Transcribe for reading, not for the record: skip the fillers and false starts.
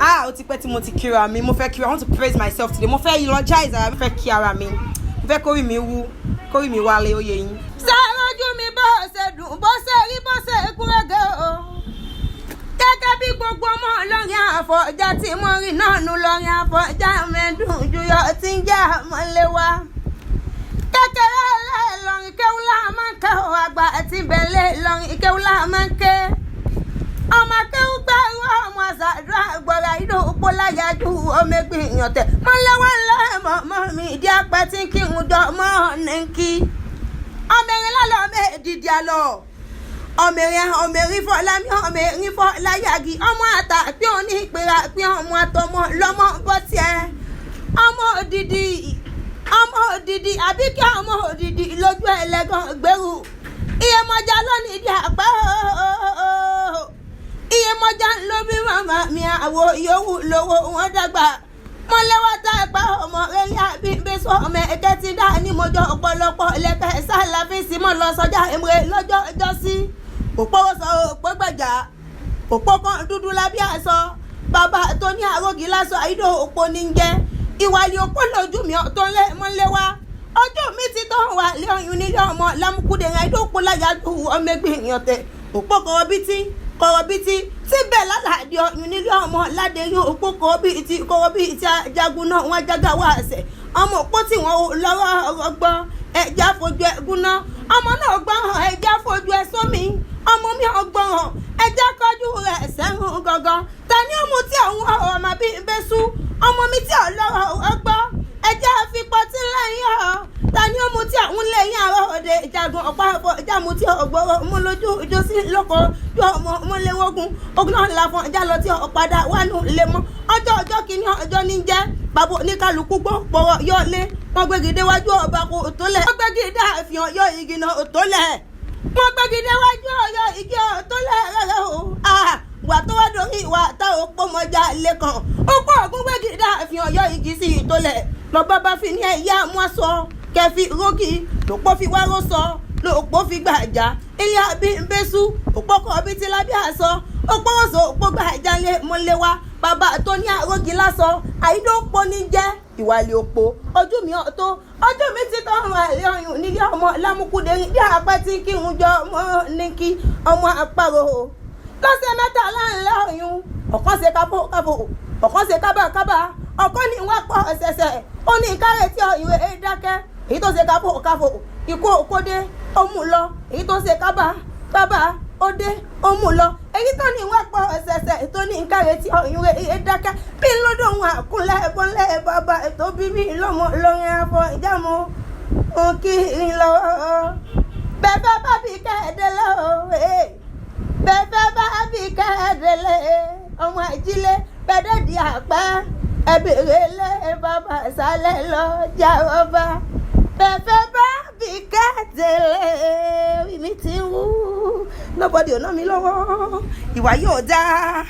ó ti pẹ́ tí mo ti kíra mi mo fẹ́ kíra I want to praise myself today mo fẹ́ eulogize ara mi fẹ́ kí ara mi mo fẹ́ kórìí mi wú kórìí mi wálé ó yé yín. sẹ́rọ̀jú mi bó ṣe dùn bó ṣe rí bó ṣe kúrẹ́gẹ́ o gẹ́gẹ́ bí gbogbo ọmọ lọ́rin àfọ̀já tí mo rí náà nù lọ́rin àfọ̀já mẹ́dùn jùyọ̀ tí ń jẹ́ àmọ́léwá kékeré lọ́rin kéwúlá máa ń kẹ́ ọ̀ àgbà àti bẹ̀lẹ̀ lọ́rin kéwúlá máa ń kẹ́ ọmọ akéwú gbẹ́rú ọmọ àṣàdúrà gbọ́ra ìdó òpó láyájú ọmọ ẹgbẹ́ ìyàntẹ̀ mọ́lẹ́wọ́ ńlá mọ́ mi ìdí apẹ́ tí kí n jọ mọ́ ní kí ọmọ erin lálọ́ ọmọ èdìdí àlọ́ ọmọ erin fọ́ lámì ọmọ erin fọ́ láyàgì ọmọ àtà pé òní ìpèrà pé ọmọ àtọmọ lọ́mọ bọ́ tiẹ̀ ọmọ òdìdí àbí kí ọmọ òdìdí lójú ẹlẹ́gàn gbèrú iye mọ́jà lónìí ìdí àpẹ́ iye mọ́jà ló bí màmá mi àwọ̀ yòówù lówó wọn dàgbà mọ́lẹ́wọ́ tá a pa ọmọ rẹ̀ yá bí n bẹ sọ ọmọ ẹ̀kẹ́ ti dá ní mọ́jọ́ ọ̀pọ̀lọpọ̀ lẹ́kẹ́ sálàfin sí mọ́ lọ sọjá èmùrè lọ́jọ́ ìjọsí òpó sọ òpó gbẹ̀jà òpó kan dúdú lábí àṣọ bàbá tó ní àrògì lásọ àìdó òpó ní jẹ́ ìwàlì òpó lójú mi tó lé mọ́lẹ́wà ọjọ́ mi ti tọ́ wà lẹ́yìn nílé ọmọ lámùkúdé rẹ̀ àìdó òpó láyàjú ọmọ ẹgbẹ́ ìyàntẹ̀ òpó kọ̀rọ̀bìtì síbẹ̀ lálàdí ọyún nílé ọmọ ládẹ́yìn òpó kọ̀rọ̀bìtì ajagun náà wọ́n jágà wá àṣẹ ọmọ òpó tí wọ́n lọ́wọ́ ọgbọ́n ẹja fojú ẹgún náà ọmọ náà gbọ́n hàn ẹja fojú ẹ sómi ọmọ mi ọgbọ́n hàn ẹja kọjú rẹ̀ sẹ́hùn gangan tani ọmọ tí àwọn ọmọ bí ń bẹ́ sú ọmọ mi tí ọlọ́rọ̀ ọgbọ́n ẹja fipọ́ tí lẹ́yìn ọ̀ tani ọmọ tí àwọn lẹ́yìn àrọ̀ òde ìjagun ọ̀pá àbọ̀ ìjàmù tí ọgbọ́rọ̀ mú lójú ìjọsí lọ́kọ̀ yọ ọmọ mọ́lẹ́wọ́gùn ogun náà là fún ẹja lọ tí ọ̀padà wà nù lè mọ́ ọjọ́ kìíní ọjọ́ ní jẹ́ bàbá oníkàlùkù gbọ́pọ̀rọ̀ yọ lé wọ́n gbégidé wájú ọba kò tó lẹ̀ wọ́n gbégidé àfihàn yọ igi náà tó lẹ̀ wọ́n gbégidé wájú ọyọ igi tó lẹ̀ rẹ̀ o wà tó wá dórí ìwà táwọn pọ́mọjà lẹ́kàn ó pọ̀ ògún gbégidé àfihàn yọ igi sí tó lẹ̀ lọ́ba bá fi ní ẹ̀yà mú aṣọ kẹfì rógì lòpọ̀ fi wá ró sọ lòpọ̀ fi gbàjà ilé àbí ń bẹ́ sú òpó kọ̀ bí ti lábí àṣọ òpó ọ̀sọ̀ òpó gbàjà lé mọ́lẹ́wà bàbá tó ní àrògì lásọ àìdó òpó ní jẹ́ ìwàlẹ̀ òpó ojú mi ọ̀tọ̀ ojú mi ti tọ́ ọmọ àlẹ́ ọyún nílé ọmọ lámùkúdé ní apá tí kí n jọ ọmọ ní kí ọmọ àparò lọ́sẹ̀ mẹ́ta láńlẹ́ ọyún ọ̀kan ṣe kábò ọ̀kan ṣe kábàkábà ọ̀kan ní wọ́n pọ̀ ṣẹ̀ṣẹ̀ ó ní ìkárẹ̀ tí ìwé dákẹ́ èyí tó ṣe kábò ikú òkódé ó mú lọ èyí tó ṣe kábà ó dé ó mú lọ èyí tó ní wọ́n pọ̀ ṣẹ̀ṣẹ̀ tó ní ìkárẹ̀ tí ìwé dákẹ́ bí lọ́dọ̀ wọn àkúnlẹ̀ bọ́lẹ̀ bàbá ètò bíbí lọ́mọ lọ́rin afọ ìjàmọ́ òkì ńlọ bẹ́ẹ̀ bá bí kẹ́ẹ̀dẹ́lẹ́ bẹ́ẹ̀ bá bí kẹ́ẹ̀dẹ́lẹ́ ọmọ ìjìlẹ̀ bẹ́ẹ̀ di àpá ẹ̀bẹ̀rẹ̀ lé bàbá sálẹ̀ lọ jà ọba bẹ́ẹ̀ bá bí kẹ́ẹ̀dẹ́lẹ́ mi ti wú nobody ò ná mi lọ́wọ́ ìwà yóò dáa.